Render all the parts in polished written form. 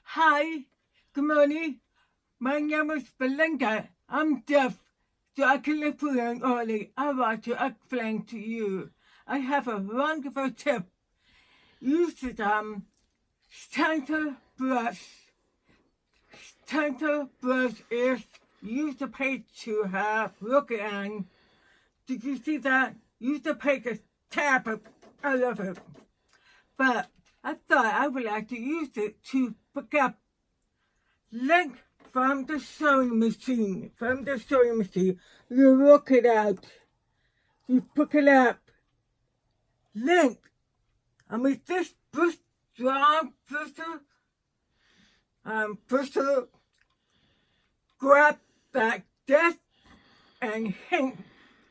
Hi, good morning. My name is Belinda. I'm deaf, so I can listen early. I want to explain to you. I have a wonderful tip. Use the stencil brush. Stencil brush is use the page to have look at. Did you see that? Use the page to tap it. I love it. But I thought I would like to use it to pick up lint from the sewing machine. You work it out. You pick it up. Lint. And with this strong bristle, grab that desk and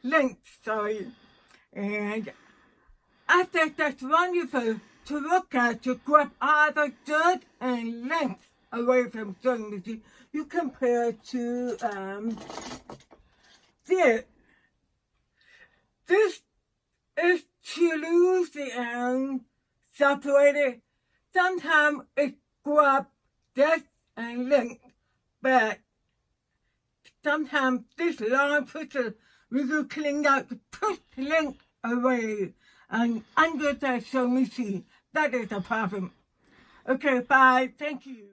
lint, and I think that's wonderful to look at, to grab all the dirt and lint away from sewing machine. You compare to this. This is to lose the separated. Sometimes it grab dust and lint, but sometimes this long bristle will clean out to push the lint away and under the sewing machine. That is the problem. Okay, bye. Thank you.